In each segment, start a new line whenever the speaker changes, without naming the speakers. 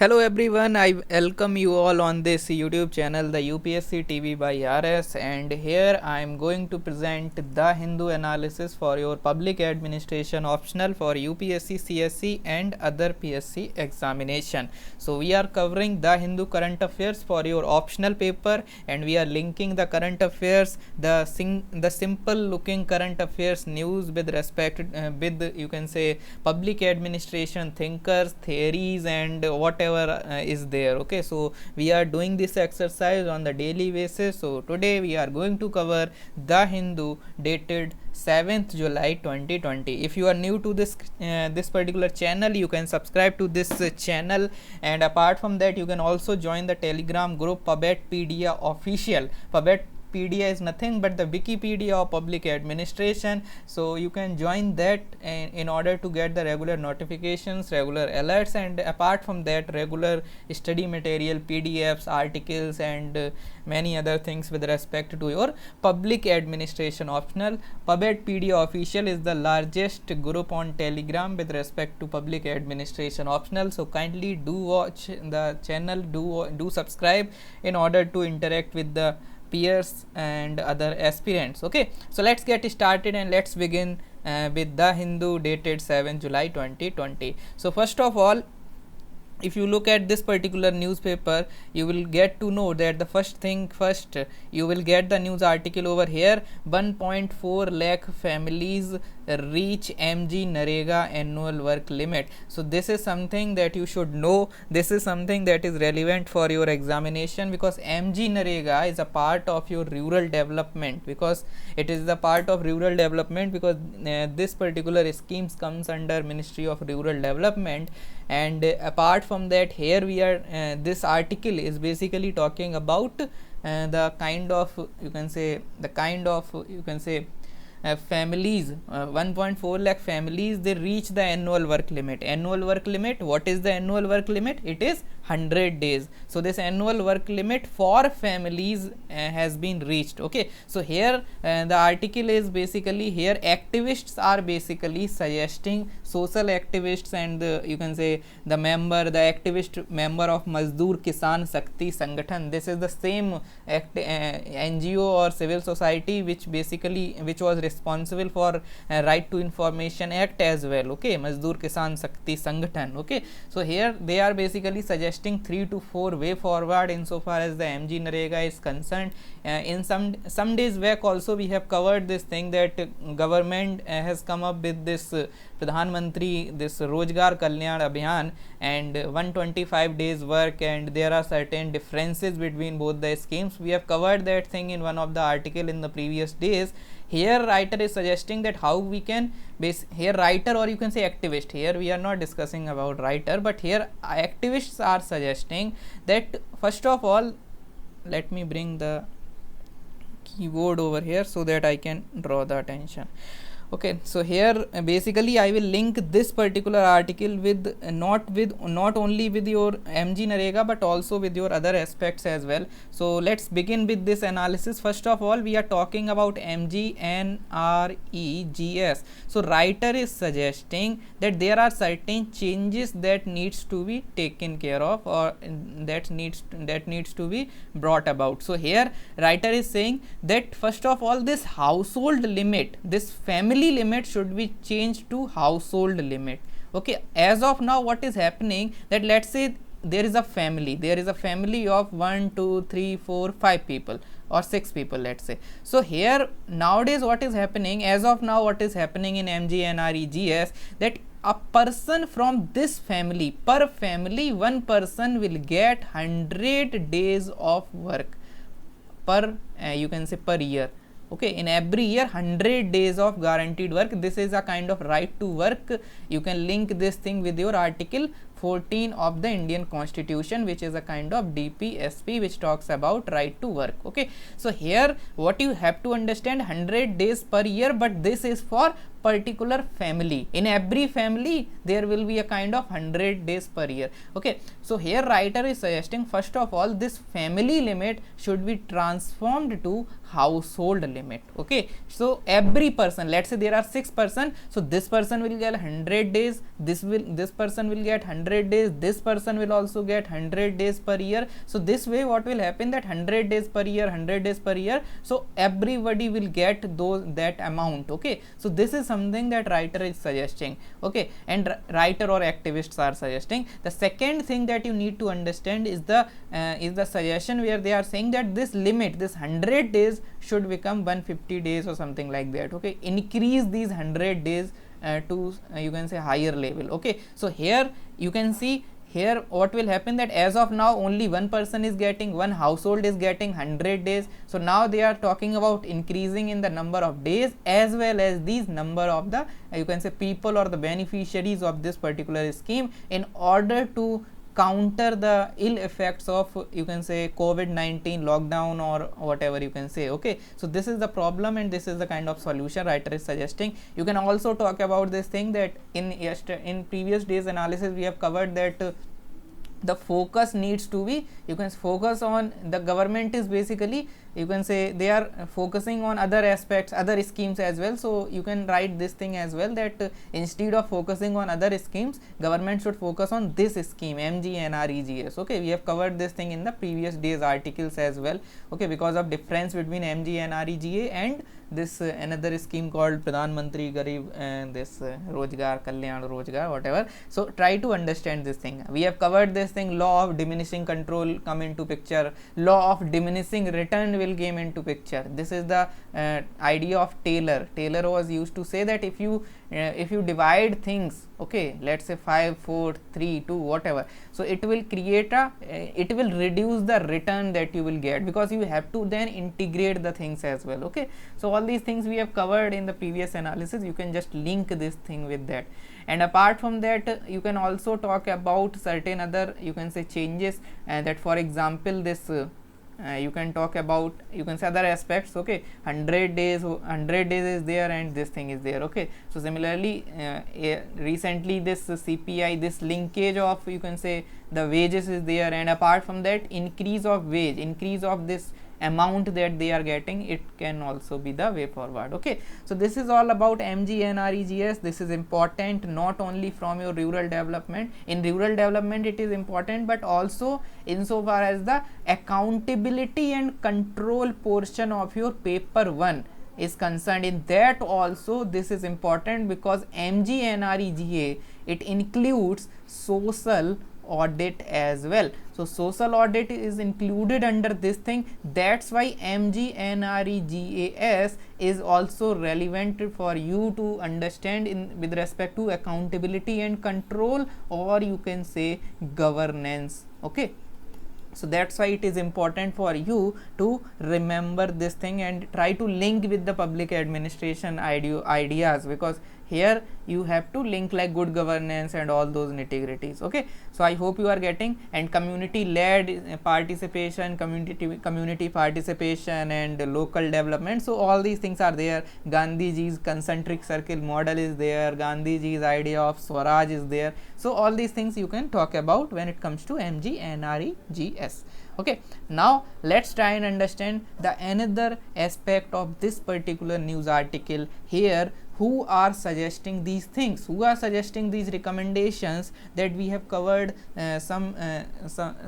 Hello everyone, I welcome you all on this YouTube channel, the UPSC TV by RS, and here I am going to present the Hindu analysis for your public administration optional for UPSC, CSC and other PSC examination. So we are covering the Hindu current affairs for your optional paper, and we are linking the current affairs, the simple looking current affairs news with respect with you can say public administration thinkers, theories and whatever is there. Okay, so we are doing this exercise on the daily basis. So today we are going to cover the Hindu dated 7th July 2020. If you are new to this particular channel, you can subscribe to this channel, and apart from that you can also join the Telegram group Pubedpedia Official. Pubedpedia is nothing but the Wikipedia of public administration, so you can join that in order to get the regular notifications, regular alerts, and apart from that regular study material, PDFs, articles and many other things with respect to your public administration optional. Pubedpedia Official is the largest group on Telegram with respect to public administration optional, so kindly do watch the channel, do subscribe in order to interact with the peers and other aspirants. Okay, so let's get started and let's begin with the Hindu dated 7 July 2020. So first of all, if you look at this particular newspaper, you will get to know that the first, you will get the news article over here. 1.4 lakh families reach MG Narega annual work limit. So this is something that you should know. This is something that is relevant for your examination, because MG Narega is a part of your rural development, because it is the part of rural development, because this particular schemes comes under Ministry of Rural Development. And apart from that, here we are this article is basically talking about the kind of families, 1.4 lakh families, they reach the annual work limit. Annual work limit, what is the annual work limit? It is 100 days. So this annual work limit for families has been reached. Okay, so here the article is basically, here activists are basically suggesting, social activists and you can say the activist member of Mazdoor Kisan Shakti Sangathan. This is the same NGO or civil society which was responsible for Right to Information Act as well. Okay, Mazdoor Kisan Shakti Sangathan. Okay, so here they are basically suggesting 3 to 4 way forward insofar as the MG Narega is concerned. In some days back also we have covered this thing that government has come up with this Pradhan Mantri, this Rozgar Kalyan Abhiyan, and 125 days work, and there are certain differences between both the schemes. We have covered that thing in one of the article in the previous days. Here writer is suggesting that how we can here writer, or you can say activist, here we are not discussing about writer, but here activists are suggesting that first of all, let me bring the keyboard over here so that I can draw the attention. Okay, so here basically I will link this particular article with not only with your MG Narega but also with your other aspects as well. So let's begin with this analysis. First of all, we are talking about MGNREGS. So writer is suggesting that there are certain changes that needs to be taken care of, or that needs to be brought about. So here writer is saying that first of all, this household limit, this family limit should be changed to household limit. Okay, as of now what is happening, that let's say there is a family of 1 2 3 4 5 people or 6 people, let's say. So here nowadays what is happening, as of now what is happening in MGNREGS, that a person from this family, per family one person will get 100 days of work per you can say per year. Okay, in every year 100 days of guaranteed work. This is a kind of right to work. You can link this thing with your article 14 of the Indian Constitution, which is a kind of DPSP which talks about right to work. Okay, so here what you have to understand, 100 days per year, but this is for particular family. In every family there will be a kind of 100 days per year. Okay, so here writer is suggesting, first of all, this family limit should be transformed to household limit. Okay, so every person, let's say there are 6 person, so this person will get 100 days, this person will get 100 days, this person will also get 100 days per year. So this way what will happen, that 100 days per year, 100 days per year, so everybody will get that amount. Okay, so this is something that writer is suggesting. Okay, and writer or activists are suggesting. The second thing that you need to understand is the suggestion where they are saying that this limit, this 100 days should become 150 days or something like that. Okay, increase these 100 days to you can say higher level. Okay, so here you can see, here what will happen, that as of now only one person is getting, one household is getting 100 days. So now they are talking about increasing in the number of days as well as these number of the you can say people or the beneficiaries of this particular scheme, in order to counter the ill effects of you can say COVID-19 lockdown or whatever you can say. Okay, so this is the problem and this is the kind of solution writer is suggesting. You can also talk about this thing that in previous days analysis we have covered that the focus needs to be, you can focus on, the government is basically you can say they are focusing on other aspects, other schemes as well. So you can write this thing as well, that instead of focusing on other schemes, government should focus on this scheme MGNREGS. Okay, we have covered this thing in the previous days articles as well. Okay, because of difference between MGNREGA and this another scheme called Pradhan Mantri Garib and this Rozgar Kalyan Rozgar whatever. So try to understand this thing. We have covered this thing, law of diminishing control come into picture, law of diminishing return will came into picture. This is the idea of Taylor. Taylor was used to say that if you divide things, okay, let's say 5 4 3 2 whatever, so it will create a it will reduce the return that you will get, because you have to then integrate the things as well. Okay, so all these things we have covered in the previous analysis. You can just link this thing with that. And apart from that, you can also talk about certain other you can say changes, that for example this you can talk about you can say other aspects. Okay, 100 days is there and this thing is there. Okay, so similarly recently this CPI, this linkage of you can say the wages is there, and apart from that increase of wage, increase of this amount that they are getting, it can also be the way forward. Okay, so this is all about MGNREGS. This is important not only from your rural development. In rural development it is important, but also insofar as the accountability and control portion of your paper 1 is concerned. In that also this is important, because MGNREGA it includes social audit as well. So social audit is included under this thing. That's why MGNREGAS is also relevant for you to understand in with respect to accountability and control, or you can say governance. Okay, so that's why it is important for you to remember this thing and try to link with the public administration ideas, because here you have to link like good governance and all those nitty-gritties. Okay, so I hope you are getting. And community led participation, community participation and local development, so all these things are there. Gandhiji's concentric circle model is there, Gandhiji's idea of Swaraj is there. So all these things you can talk about when it comes to MGNREGS. Okay, now let's try and understand the another aspect of this particular news article here. Who are suggesting these things, who are suggesting these recommendations that we have covered some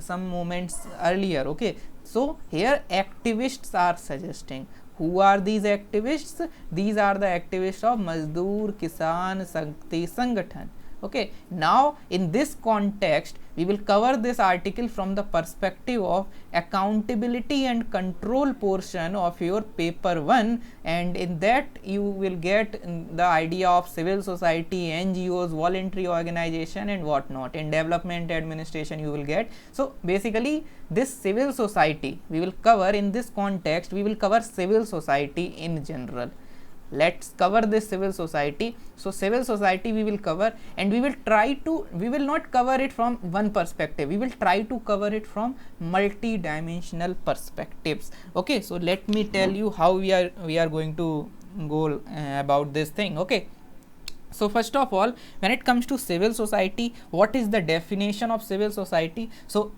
moments earlier. Okay, so here activists are suggesting. Who are these activists? These are the activists of Mazdoor Kisan Shakti Sangathan. Okay, now in this context we will cover this article from the perspective of accountability and control portion of your paper 1, and in that you will get the idea of civil society, NGOs, voluntary organization and whatnot. In development administration you will get. So basically this civil society we will cover in this context. We will cover civil society in general. Let's cover this civil society. So civil society we will cover, and we will not cover it from one perspective, we will try to cover it from multi-dimensional perspectives. Okay, so let me tell you how we are going to go about this thing. Okay, So first of all, when it comes to civil society, what is the definition of civil society? So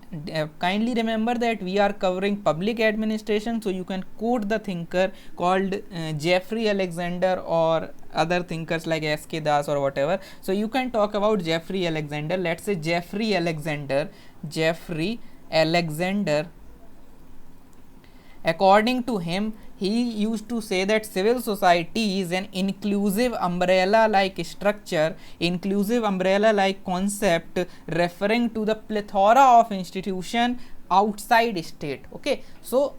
kindly remember that we are covering public administration, so you can quote the thinker called Jeffrey Alexander or other thinkers like S.K. Das or whatever. So you can talk about Jeffrey Alexander. Let's say Jeffrey Alexander. According to him, he used to say that civil society is an inclusive umbrella like structure, inclusive umbrella like concept referring to the plethora of institution outside state. Okay, so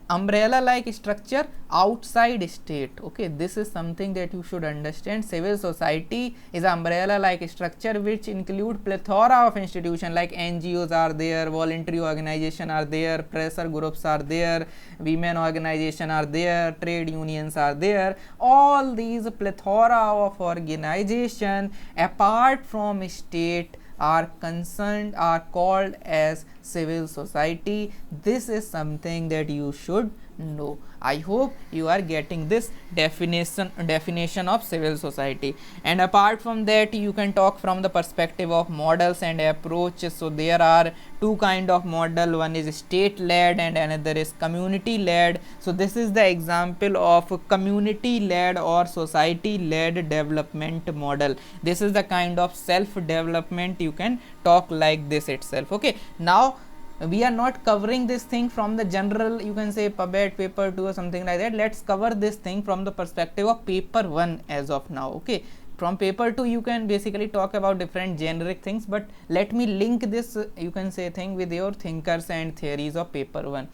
umbrella like structure outside state. Okay, this is something that you should understand. Civil society is umbrella like structure which include plethora of institution like NGOs are there, voluntary organization are there, pressure groups are there, women organization are there, trade unions are there. All these plethora of organization apart from state are called as civil society. This is something that you should know. I hope you are getting this definition of civil society. And apart from that, you can talk from the perspective of models and approaches. So there are two kind of model. One is state led and another is community led. So this is the example of community led or society led development model. This is the kind of self development you can talk like this itself. Okay, now we are not covering this thing from the general, you can say PubEd paper 2 or something like that. Let's cover this thing from the perspective of paper 1 as of now. Okay, from paper 2 you can basically talk about different generic things, but let me link this you can say thing with your thinkers and theories of paper 1.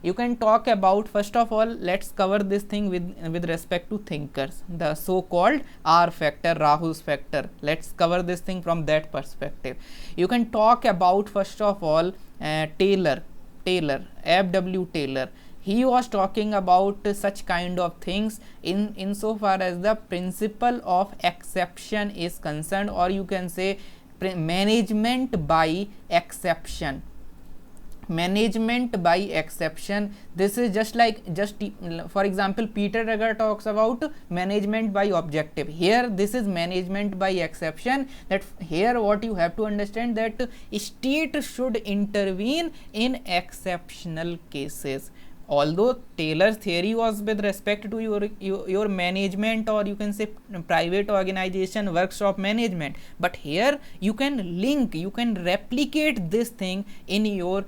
You can talk about, first of all, let's cover this thing with respect to thinkers, the so called R factor, Rahul's factor. Let's cover this thing from that perspective. You can talk about, first of all, Taylor, F.W. Taylor. He was talking about such kind of things insofar as the principle of exception is concerned, or you can say management by exception. Management by exception. This is just for example, Peter Drucker talks about management by objective. Here this is management by exception. That here what you have to understand, that state should intervene in exceptional cases. Although Taylor's theory was with respect to your management, or you can say private organization, workshop management, but here you can link, you can replicate this thing in your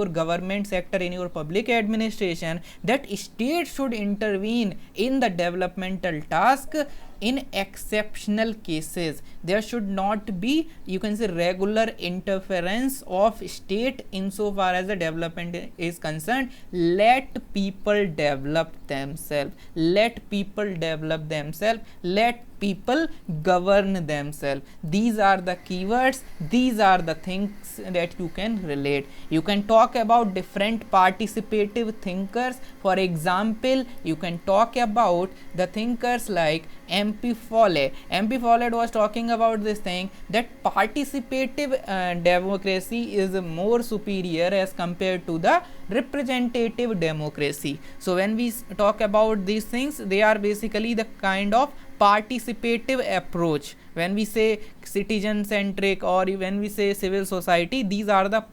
government sector, in your public administration, that state should intervene in the developmental task in exceptional cases. There should not be, you can say, regular interference of state insofar as the development is concerned. Let people develop themselves, let people develop themselves, let people govern themselves. These are the keywords, these are the things that you can relate. You can talk about different participative thinkers. For example, you can talk about the thinkers like M.P. Follett. M.P. Follett was talking about this thing, that participative democracy is more superior as compared to the representative democracy. So when we talk about these things, they are basically the kind of participative approach. When we say citizen centric, or when we say civil society, these are the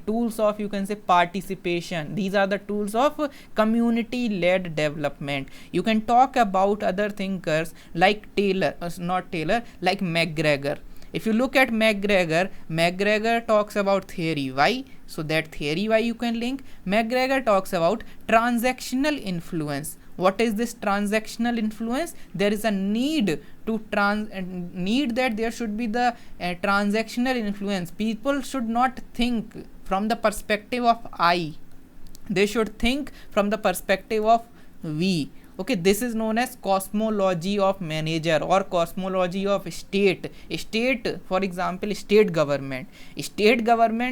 tools of, you can say, participation. These are the tools of community led development. You can talk about other thinkers like like McGregor. If you look at McGregor talks about theory Y. So that theory Y you can link. McGregor talks about transactional influence. What is this transactional influence? There is a need that there should be the transactional influence. People should not think from the perspective of I, they should think from the perspective of we. Okay, this is known as cosmology of manager or cosmology of state. For example, state government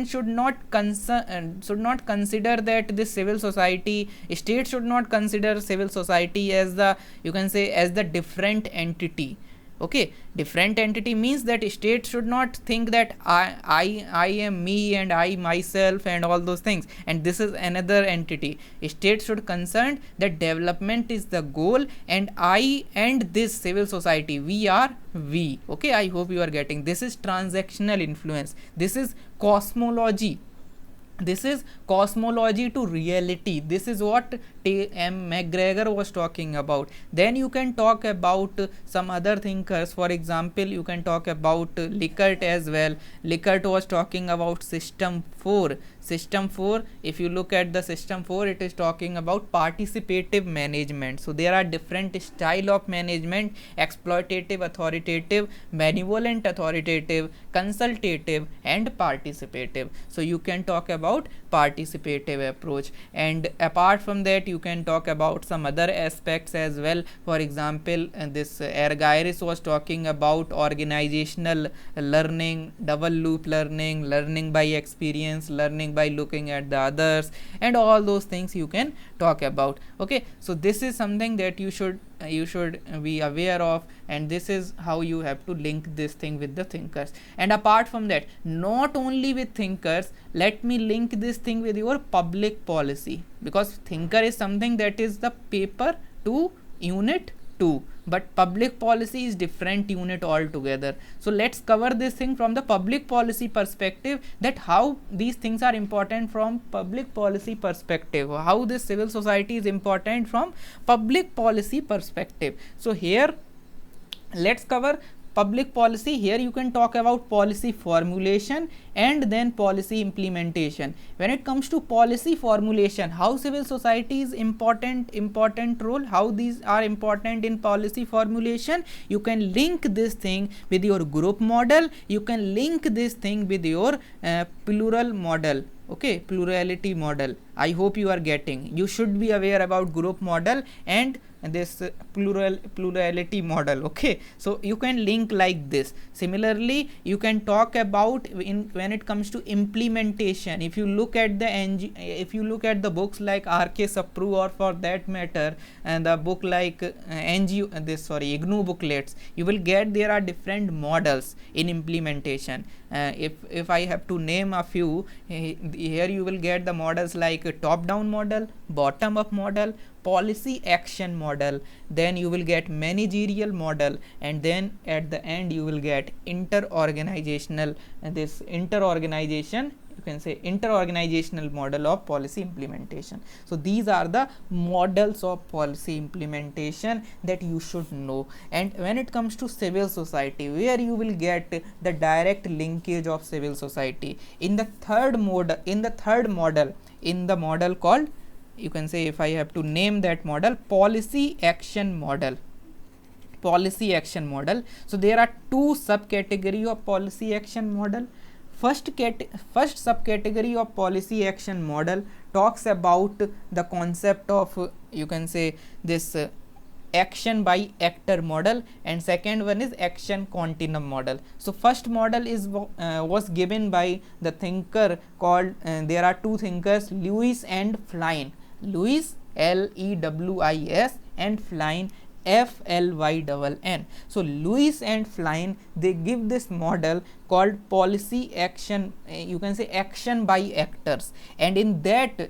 should not consider that this civil society, state should not consider civil society as the, you can say, as the different entity. Okay, different entity means that state should not think that I am me and I myself and all those things and this is another entity. State should concern that development is the goal and I and this civil society, we are we. Okay, I hope you are getting. This is transactional influence. This is cosmology. This is cosmology to reality. This is what M. McGregor was talking about. Then you can talk about some other thinkers. For example, you can talk about Likert as well. Likert was talking about system 4. System 4, if you look at the system 4, it is talking about participative management. So there are different style of management: exploitative, authoritative, benevolent, authoritative, consultative and participative. So you can talk about participative approach, and apart from that you can talk about some other aspects as well. For example, this Ergairis was talking about organizational learning, double loop learning, learning by experience, learning by looking at the others, and all those things you can talk about. Okay, so this is something that you should be aware of, and this is how you have to link this thing with the thinkers. And apart from that, not only with thinkers, let me link this thing with your public policy, because thinker is something that is the paper to unit 2, but public policy is different unit altogether. So let's cover this thing from the public policy perspective, that how these things are important from public policy perspective, how this civil society is important from public policy perspective. So here let's cover public policy. Here you can talk about policy formulation and then policy implementation. When it comes to policy formulation, how civil society is important role, how these are important in policy formulation, you can link this thing with your group model, you can link this thing with your plural model. Okay, plurality model. I hope you are getting. You should be aware about group model and this plurality model. Okay, so you can link like this. Similarly, you can talk about when it comes to implementation. If you look at the books like R.K. Sapru, or for that matter and the book like IGNOU booklets, you will get there are different models in implementation. If I have to name a few, here you will get the models like top down model, bottom up model, policy action model, then you will get managerial model, and then at the end you will get interorganizational model of policy implementation. So these are the models of policy implementation that you should know. And when it comes to civil society, where you will get the direct linkage of civil society in the third model, in the model called, you can say, if I have to name that model, policy action model. So there are two subcategory of policy action model. First subcategory of policy action model talks about the concept of, you can say, this action by actor model, and second one is action continuum model. So first model is was given by the thinker called, there are two thinkers, Lewis and Flynn. Lewis, Lewis, and Flynn, Flynn. So Lewis and Flynn, they give this model called policy action, you can say action by actors, and in that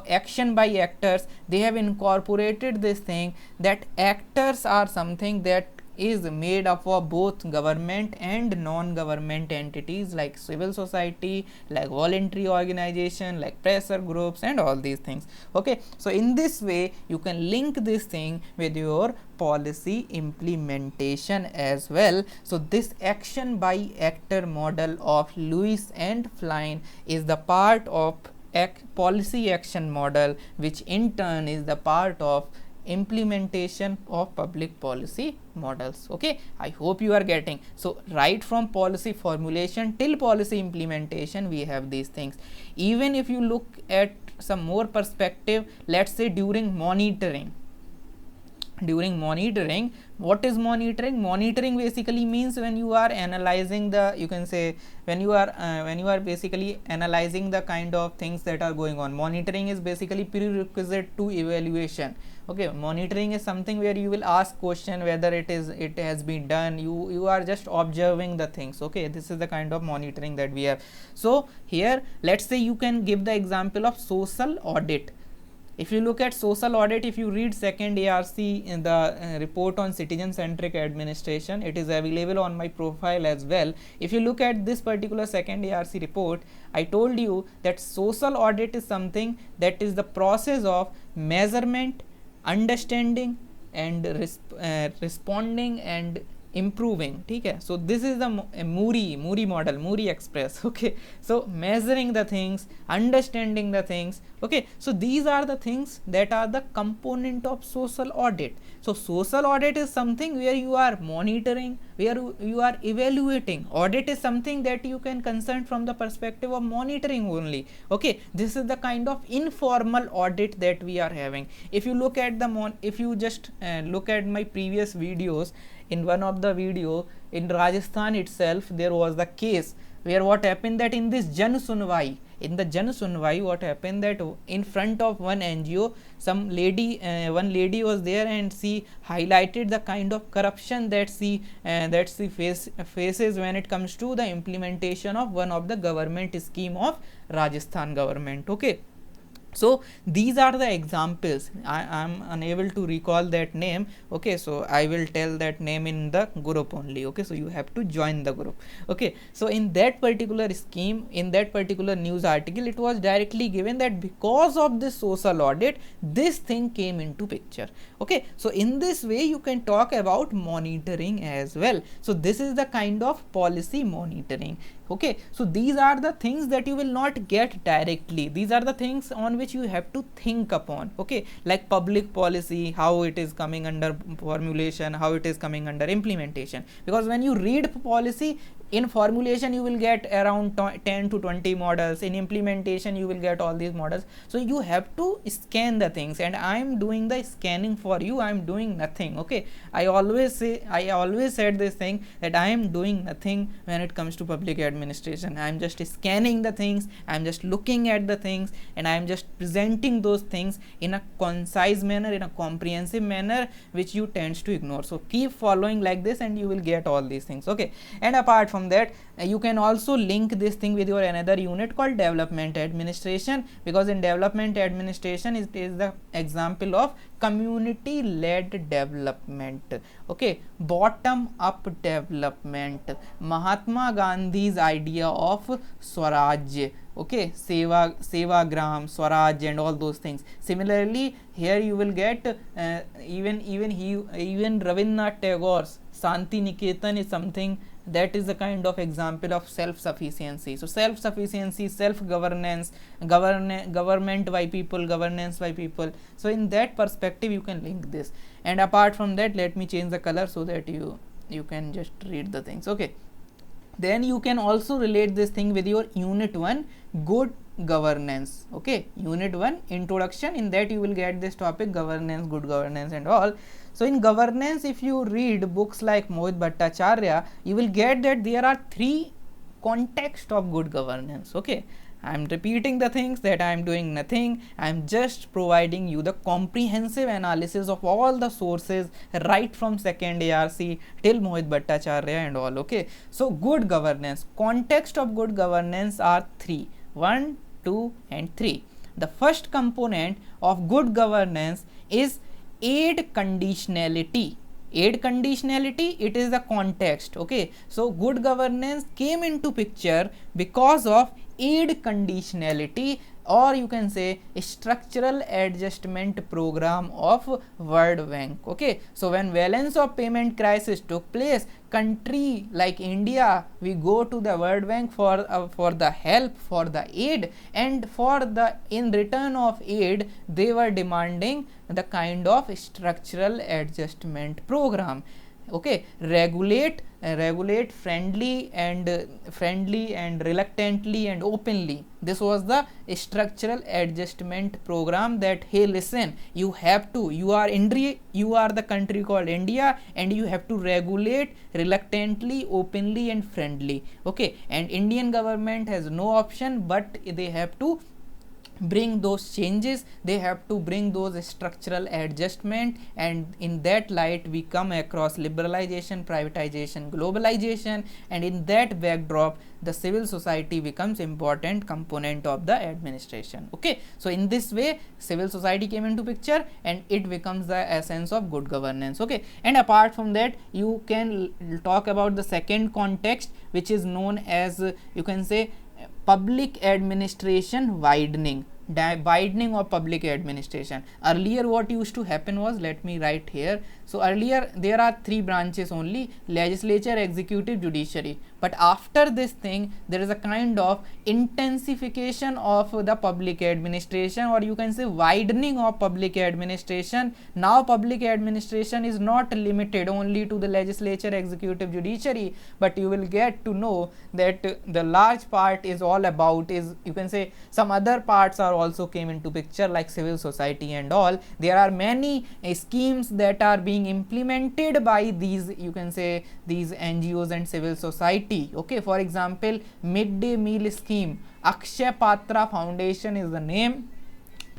action by actors, they have incorporated this thing that actors are something that is made up of both government and non-government entities like civil society, like voluntary organization, like pressure groups, and all these things. Okay, so in this way you can link this thing with your policy implementation as well. So this action by actor model of Lewis and Flynn is the part of policy action model, which in turn is the part of implementation of public policy models. Okay, I hope you are getting. So right from policy formulation till policy implementation, we have these things. Even if you look at some more perspective, let's say during monitoring, during monitoring. What is monitoring? Monitoring basically means when you are analyzing the, you can say when you are basically analyzing the kind of things that are going on. Monitoring is basically prerequisite to evaluation. Okay, monitoring is something where you will ask question whether it has been done. You are just observing the things. Okay, this is the kind of monitoring that we have. So here let's say you can give the example of social audit. If you look at social audit, if you read second ARC in the report on citizen centric administration, it is available on my profile as well. If you look at this particular second ARC report, I told you that social audit is something that is the process of measurement, understanding and responding and improving. ठीक है, so this is the Muri model, Muri Express. Okay, so measuring the things, understanding the things. Okay, so these are the things that are the component of social audit. So social audit is something where you are monitoring, where you are evaluating. Audit is something that you can concern from the perspective of monitoring only. Okay, this is the kind of informal audit that we are having. If you look at the if you just look at my previous videos, in one of the video in Rajasthan itself, there was the case where what happened that in this Jan Sunwai, in the Jan Sunwai, what happened that in front of one NGO, some lady, one lady was there and she highlighted the kind of corruption that she faces when it comes to the implementation of one of the government scheme of Rajasthan government. Okay, so these are the examples. I am unable to recall that name. Okay, so I will tell that name in the group only. Okay, so you have to join the group. Okay, so in that particular scheme, in that particular news article, it was directly given that because of this social audit, this thing came into picture. Okay, so in this way you can talk about monitoring as well. So this is the kind of policy monitoring. Okay, so these are the things that you will not get directly. These are the things on which you have to think upon. Okay, like public policy, how it is coming under formulation, how it is coming under implementation. Because when you read policy, in formulation you will get around 10 to 20 models. In implementation you will get all these models. So you have to scan the things, and I am doing the scanning for you. I am doing nothing. Okay, I always said this thing that I am doing nothing when it comes to public administration. I am just scanning the things, I am just looking at the things, and I am just presenting those things in a concise manner, in a comprehensive manner, which you tend to ignore. So keep following like this and you will get all these things. Okay, and apart from that, you can also link this thing with your another unit called development administration, because in development administration it is the example of community led development. Okay, bottom up development, Mahatma Gandhi's idea of Swaraj. Okay, Sevagram, Swaraj and all those things. Similarly, here you will get even Rabindranath Tagore's Shanti Niketan is something that is a kind of example of self-sufficiency. So self-sufficiency, self-governance, government by people, governance by people. So in that perspective you can link this. And apart from that, let me change the color so that you can just read the things. Okay, then you can also relate this thing with your unit 1, good governance. Okay, unit 1 introduction, in that you will get this topic governance, good governance and all. So in governance, if you read books like Mohit Bhattacharya, you will get that there are 3 contexts of good governance. Okay, I am repeating the things that I am doing nothing. I am just providing you the comprehensive analysis of all the sources right from second ARC till Mohit Bhattacharya and all. Okay, so good governance, context of good governance are 3, 1, 2 and 3. The first component of good governance is aid conditionality. Aid conditionality, it is the context. Okay, so good governance came into picture because of aid conditionality, or you can say a structural adjustment program of World Bank. Okay, so when balance of payment crisis took place, country like India, we go to the World Bank for the help, for the aid, and for the in return of aid they were demanding the kind of structural adjustment program. okay, regulate friendly and reluctantly and openly. This was the structural adjustment program, that hey, listen, you have to, you are India, you are the country called India, and you have to regulate reluctantly, openly and friendly. Okay, and Indian government has no option, but they have to bring those changes, they have to bring those structural adjustment, and in that light we come across liberalization, privatization, globalization, and in that backdrop the civil society becomes important component of the administration. Okay, so in this way civil society came into picture and it becomes the essence of good governance. Okay, and apart from that you can talk about the second context, which is known as you can say public administration widening, widening of public administration. Earlier what used to happen was, let me write here, so earlier there are three branches only, legislature, executive, judiciary, but after this thing there is a kind of intensification of the public administration, or you can say widening of public administration. Now public administration is not limited only to the legislature, executive, judiciary, but you will get to know that the large part is all about, is you can say some other parts are also came into picture, like civil society and all. There are many schemes that are being implemented by these, you can say, these NGOs and civil society. Okay, for example, midday meal scheme, Akshay Patra Foundation is the name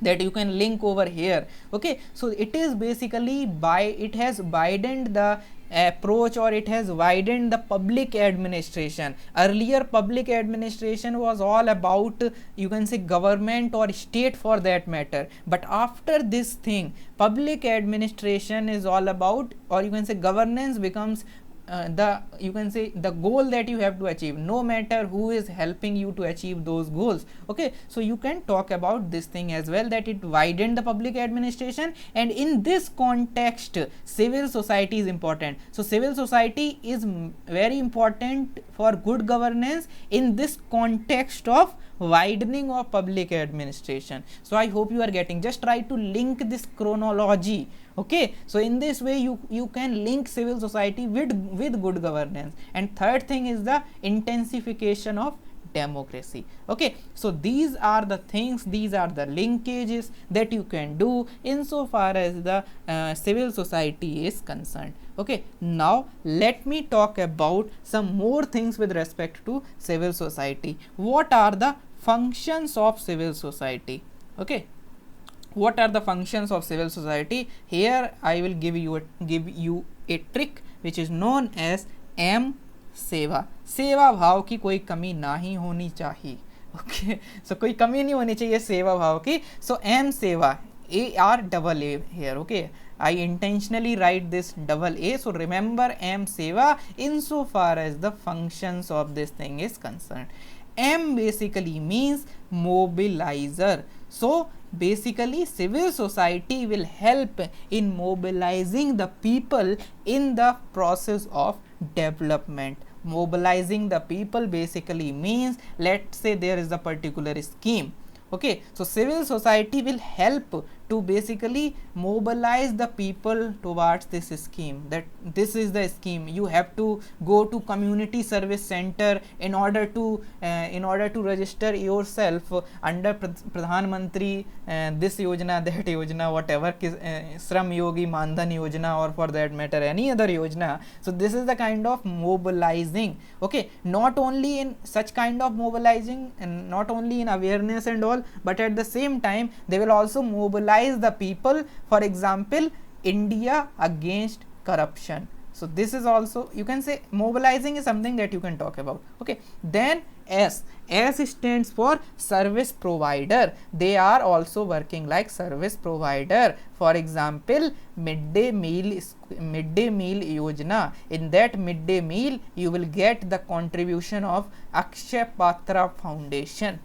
that you can link over here. Okay, so it is basically it has widened the approach, or it has widened the public administration. Earlier public administration was all about, you can say, government or state for that matter, but after this thing public administration is all about, or you can say governance becomes the, you can say, the goal that you have to achieve, no matter who is helping you to achieve those goals. Okay, so you can talk about this thing as well, that it widened the public administration, and in this context civil society is important. So civil society is very important for good governance in this context of widening of public administration. So I hope you are getting, just try to link this chronology. Okay, so in this way you can link civil society with good governance. And third thing is the intensification of democracy. Okay, so these are the things, these are the linkages that you can do insofar as the civil society is concerned. Okay, now let me talk about some more things with respect to civil society. What are the functions of civil society? Okay, what are the functions of civil society? Here I will give you a trick which is known as M सेवा. सेवा भाव की कोई कमी नहीं होनी चाहिए. Okay, सो कोई कमी नहीं होनी चाहिए सेवा भाव की. सो M सेवा, ARAA here. Okay, I intentionally write this double A, so remember M seva insofar as the functions of this thing is concerned. M basically means mobilizer. So basically civil society will help in mobilizing the people in the process of development. Mobilizing the people basically means, let's say there is a particular scheme. Okay, so civil society will help to basically mobilize the people towards this scheme, that this is the scheme, you have to go to community service center in order to register yourself under Pradhan Mantri this yojana, that yojana, whatever, Shram Yogi Mandhan Yojana, or for that matter any other yojana. So this is the kind of mobilizing. Okay, not only in such kind of mobilizing and not only in awareness and all, but at the same time they will also mobilize the people, for example India against corruption. So this is also, you can say, mobilizing is something that you can talk about. Okay, then S stands for service provider. They are also working like service provider. For example, midday meal yojana. In that midday meal you will get the contribution of Akshay Patra Foundation.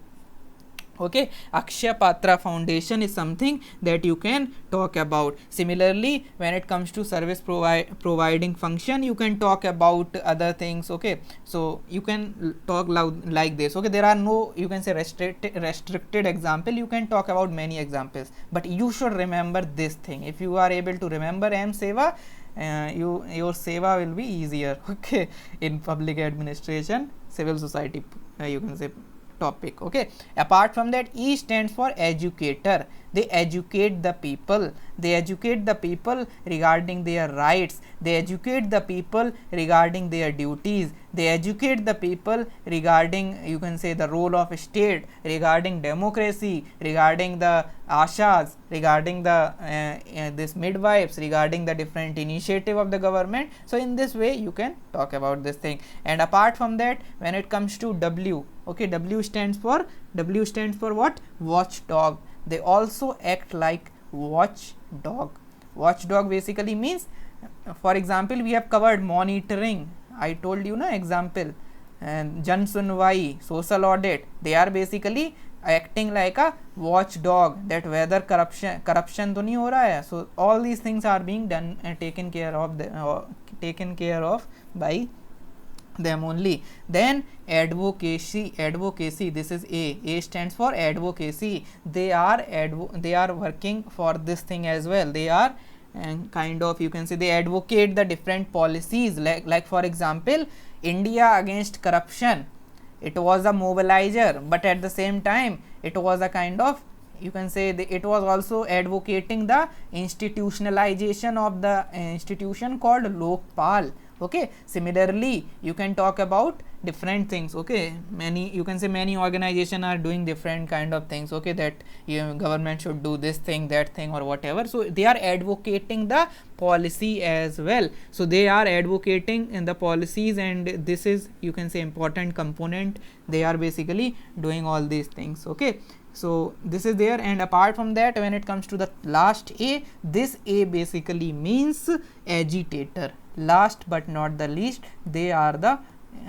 Okay, Akshay Patra Foundation is something that you can talk about. Similarly, when it comes to service providing function, you can talk about other things. Okay, so you can talk like this. Okay, there are no, you can say, restricted example. You can talk about many examples, but you should remember this thing. If you are able to remember M seva, your seva will be easier, okay, in public administration, civil society, you can say topic. Okay, apart from that, E stands for educator. They educate the people, they educate the people regarding their rights, they educate the people regarding their duties, they educate the people regarding, you can say, the role of state, regarding democracy, regarding the ashas, regarding the this midwives, regarding the different initiative of the government. So in this way you can talk about this thing. And apart from that, when it comes to W, okay, W stands for what? Watchdog. They also act like watchdog. Watchdog basically means, for example, we have covered monitoring, I told you na example, and Jan Sunwai, social audit. They are basically acting like a watchdog, that whether corruption to nahi ho raha hai. So all these things are being done and taken care of by them only. Then advocacy, this is A stands for advocacy. They are working for this thing as well. They are and kind of, you can say, they advocate the different policies, like for example, India against corruption. It was a mobilizer, but at the same time it was a kind of, you can say, it was also advocating the institutionalization of the institution called Lokpal. Okay, similarly you can talk about different things. Okay, many, you can say, many organizations are doing different kind of things, okay, that government should do this thing, that thing, or whatever. So they are advocating the policy as well. So they are advocating in the policies, and this is, you can say, important component. They are basically doing all these things. Okay, so this is there. And apart from that, when it comes to the last A, this A basically means agitator. Last but not the least, they are the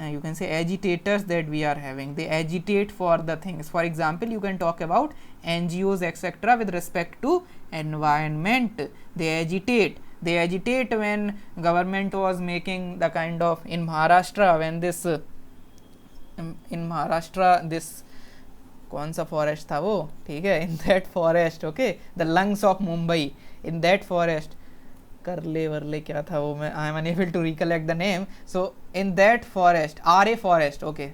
you can say agitators that we are having. They agitate for the things. For example, you can talk about NGOs etc. with respect to environment. They agitate when government was making the kind of, in Maharashtra, when this in Maharashtra, this कौन सा forest था वो, ठीक है, in that forest, okay, the lungs of Mumbai, in that forest, करले वरले क्या था वो, मैं I am unable to recollect the name. So in that forest, RA forest, okay,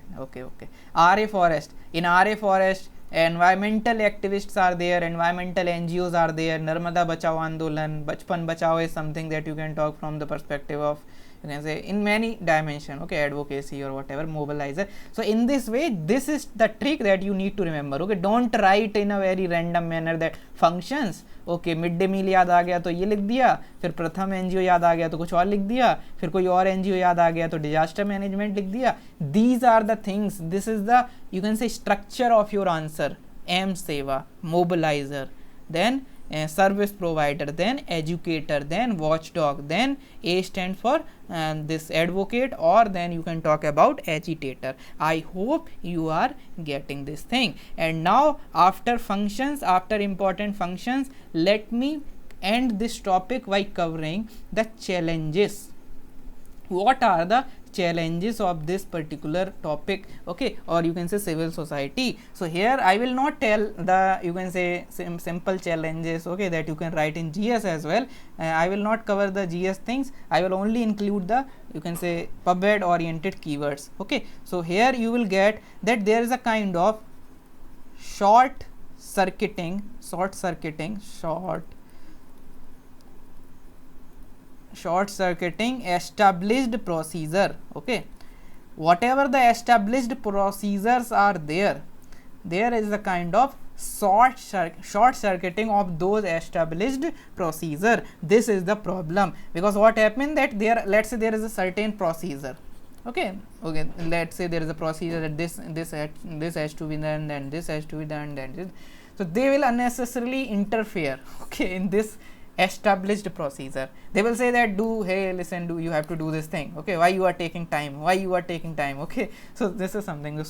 RA forest, in RA forest environmental activists are there, environmental NGOs are there. Narmada Bachao Andolan, Bachpan Bachao is something that you can talk from the perspective of, you can say, in many dimension, okay, advocacy or whatever, mobilizer. So in this way, this is the trick that you need to remember. Okay, don't write in a very random manner that functions, okay, mid day meal याद आ गया तो ये लिख दिया, फिर प्रथम NGO याद आ गया तो कुछ और लिख दिया, फिर कोई और एनजीओ याद आ गया तो डिजास्टर मैनेजमेंट लिख दिया. These are the things, this is the, you can say, structure of your answer. M Seva, mobilizer, then service provider, then educator, then watchdog, then A stands for this advocate, or then you can talk about agitator. I hope you are getting this thing. And now after functions, after important functions, let me end this topic by covering the challenges. What are the challenges of this particular topic, okay, or you can say civil society. So here I will not tell the, you can say, simple challenges, okay, that you can write in GS as well. I will not cover the GS things. I will only include the, you can say, PubMed oriented keywords. Okay, so here you will get that there is a kind of short circuiting established procedure. Okay, whatever the established procedures are there is a kind of short circuiting of those established procedure. This is the problem, because what happened that there, let's say there is a certain procedure, okay, let's say there is a procedure that this has to be done, then this has to be done, then this. So they will unnecessarily interfere, okay, in this established procedure. They will say that, hey, listen, you have to do this thing, okay, why you are taking time, okay. So this is something, the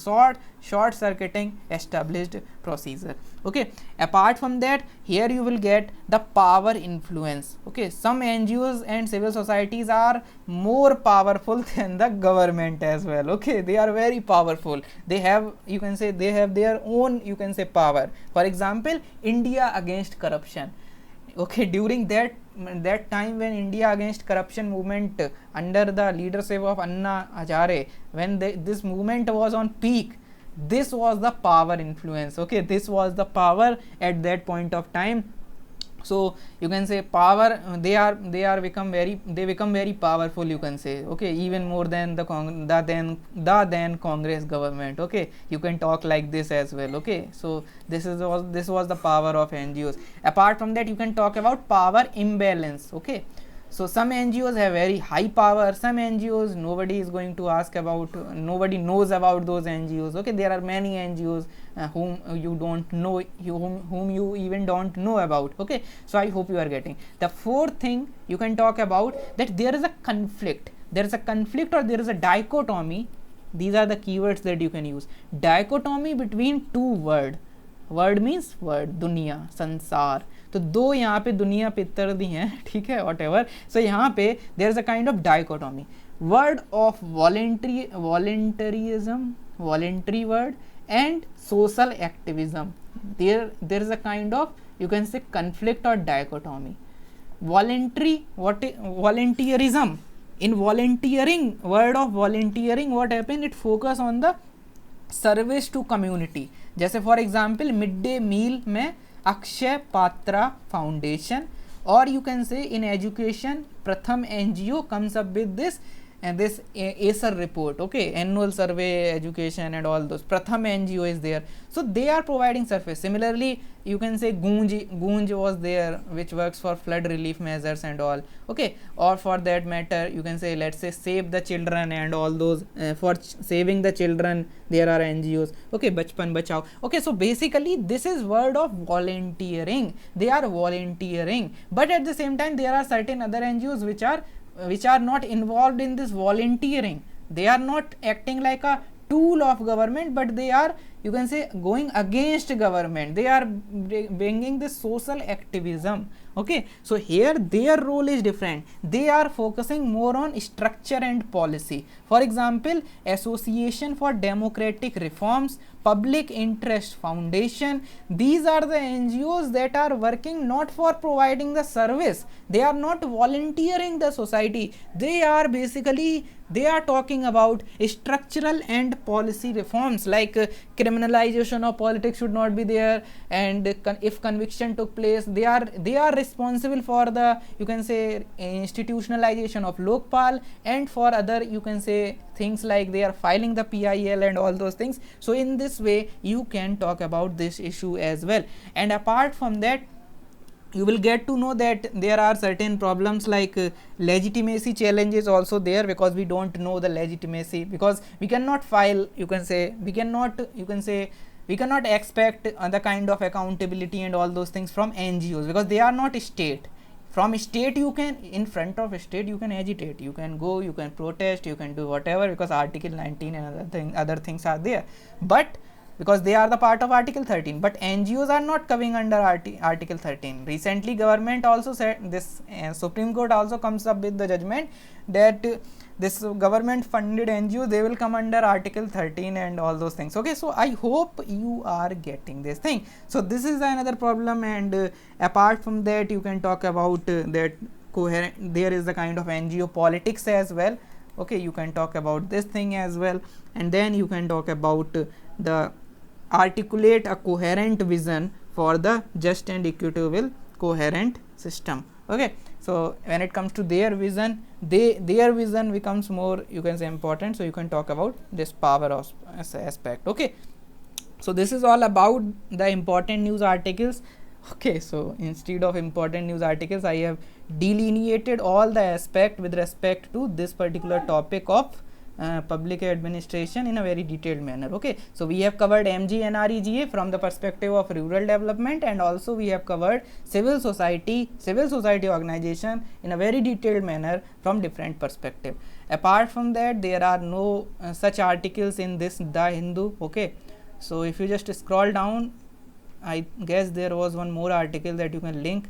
short circuiting established procedure. Okay, apart from that, here you will get the power influence. Okay, some NGOs and civil societies are more powerful than the government as well. Okay, they are very powerful. They have, you can say, they have their own, you can say, power. For example, India against corruption. okay, during that time when India against corruption movement under the leadership of Anna Hazare, when this movement was on peak, this was the power influence, okay, this was the power at that point of time. So you can say power, they become very powerful, you can say, okay, even more than the then Congress government, okay, you can talk like this as well, okay. So this was the power of NGOs. Apart from that, you can talk about power imbalance, okay. So some NGOs have very high power, some NGOs nobody is going to ask about, nobody knows about those NGOs, okay. There are many NGOs whom you don't know, whom you even don't know about, okay. So I hope you are getting. The fourth thing you can talk about, that there is a conflict, or there is a dichotomy. These are the keywords that you can use. Dichotomy between two word means word, दुनिया, संसार. तो दो यहाँ पे दुनिया पितर दी हैं, ठीक है, वॉट एवर. सो यहाँ पे there is a kind of dichotomy. Word of voluntarism, voluntary word, and social activism. There is a kind of, you can say, conflict or dichotomy. Volunteerism, in volunteering, word of volunteering, what happened, it focus on the service to community. जैसे for example mid day meal में Akshaya Patra foundation, और you can say in education Pratham NGO comes up with this and this ASER report, okay, annual survey education and all those. Pratham NGO is there, so they are providing service. Similarly, you can say Goonj was there, which works for flood relief measures and all, okay. Or for that matter, you can say, let's say, Save the Children and all those, for saving the children there are NGOs, okay. Bachpan Bachao, okay. So basically this is word of volunteering, they are volunteering, but at the same time there are certain other NGOs which are not involved in this volunteering. They are not acting like a tool of government, but they are, you can say, going against government. They are bringing this social activism, okay. So here their role is different. They are focusing more on structure and policy. For example, Association for Democratic Reforms, Public Interest Foundation, these are the NGOs that are working not for providing the service. They are not volunteering the society. They are basically, they are talking about structural and policy reforms, like criminalization of politics should not be there, and if conviction took place, they are responsible for the, you can say, institutionalization of Lokpal, and for other, you can say, things like they are filing the PIL and all those things. So in this way you can talk about this issue as well. And apart from that, you will get to know that there are certain problems like legitimacy challenges also there, because we don't know the legitimacy, because we cannot file, you can say, we cannot expect the kind of accountability and all those things from NGOs, because they are not state. From state, you can, in front of state, you can agitate, you can go, you can protest, you can do whatever, because Article 19 and other things are there, but because they are the part of Article 13, but NGOs are not coming under Article 13. Recently government also said this, Supreme Court also comes up with the judgment that this government funded NGO, they will come under Article 13 and all those things, okay. So I hope you are getting this thing. So this is another problem, and apart from that, you can talk about that coherent, there is the kind of NGO politics as well, okay. You can talk about this thing as well, and then you can talk about the articulate a coherent vision for the just and equitable coherent system, okay. So when it comes to their vision, their vision becomes more, you can say, important. So you can talk about this power of aspect, okay. So this is all about the important news articles, okay. So instead of important news articles, I have delineated all the aspect with respect to this particular topic of public administration in a very detailed manner, okay. So we have covered MGNREGA from the perspective of rural development, and also we have covered civil society organization in a very detailed manner from different perspective. Apart from that, there are no such articles in this The Hindu, okay. So if you just scroll down, I guess there was one more article that you can link.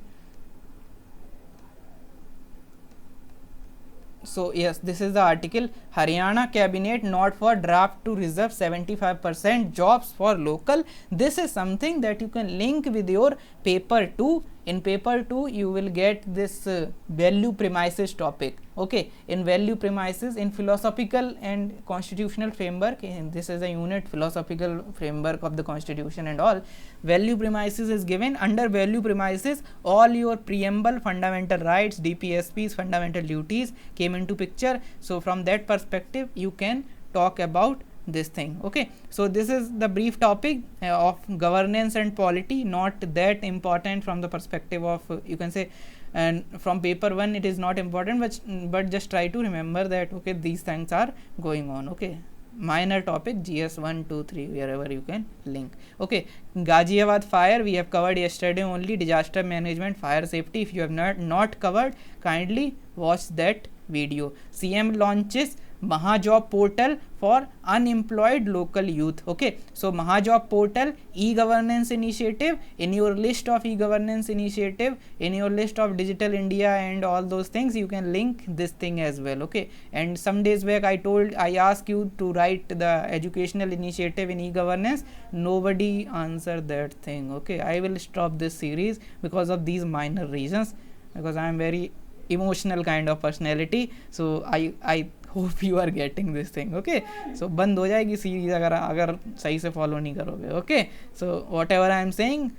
So yes, this is the article, Haryana cabinet not for draft to reserve 75% jobs for local. This is something that you can link with your paper 2 in paper 2 you will get this value premises topic. Okay, in value premises, in philosophical and constitutional framework, this is a unit, philosophical framework of the constitution and all, value premises is given. Under value premises, all your preamble, fundamental rights, DPSPs, fundamental duties came into picture. So from that perspective you can talk about this thing. Okay, so this is the brief topic of governance and polity, not that important from the perspective of you can say, and from paper 1 it is not important, but just try to remember that okay, these things are going on. Okay, minor topic, GS 1 2 3 wherever you can link. Okay, Ghaziabad fire we have covered yesterday only, disaster management, fire safety. If you have not covered, kindly watch that video. CM launches Mahajob portal for unemployed local youth. Okay, so Mahajob portal, e-governance initiative. In your list of e-governance initiative, in your list of Digital India and all those things, you can link this thing as well. Okay, and some days back I asked you to write the educational initiative in e-governance. Nobody answered that thing. Okay, I will stop this series because of these minor reasons, because I am very emotional kind of personality. So I hope you are getting this thing. Okay, so बंद हो जाएगी series अगर सही से follow नहीं करोगे. Okay, so whatever I am saying,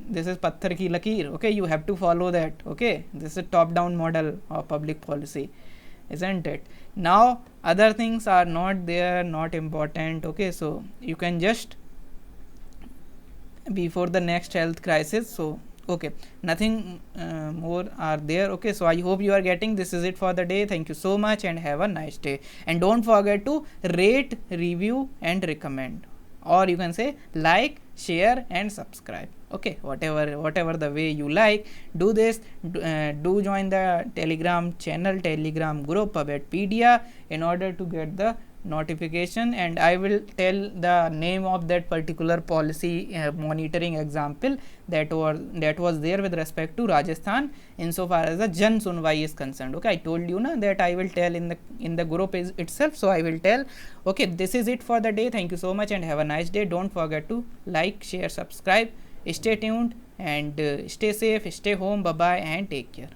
this is पत्थर की लकीर. Okay, you have to follow that. Okay, this is a top down model of public policy, isn't it? Now other things are not there, not important. Okay, so you can just before the next health crisis. So okay, nothing more are there. Okay, so I hope you are getting. This is it for the day. Thank you so much and have a nice day, and don't forget to rate, review and recommend, or you can say like, share and subscribe. Okay, whatever the way you like, do this. Do join the Telegram channel, Telegram group Pubedpedia, in order to get the notification, and I will tell the name of that particular policy monitoring example that was there with respect to Rajasthan insofar as the Jan Sunwai is concerned. Okay, I told you na that I will tell in the group itself, so I will tell. Okay, this is it for the day. Thank you so much and have a nice day. Don't forget to like, share, subscribe. Stay tuned and stay safe, stay home. Bye bye and take care.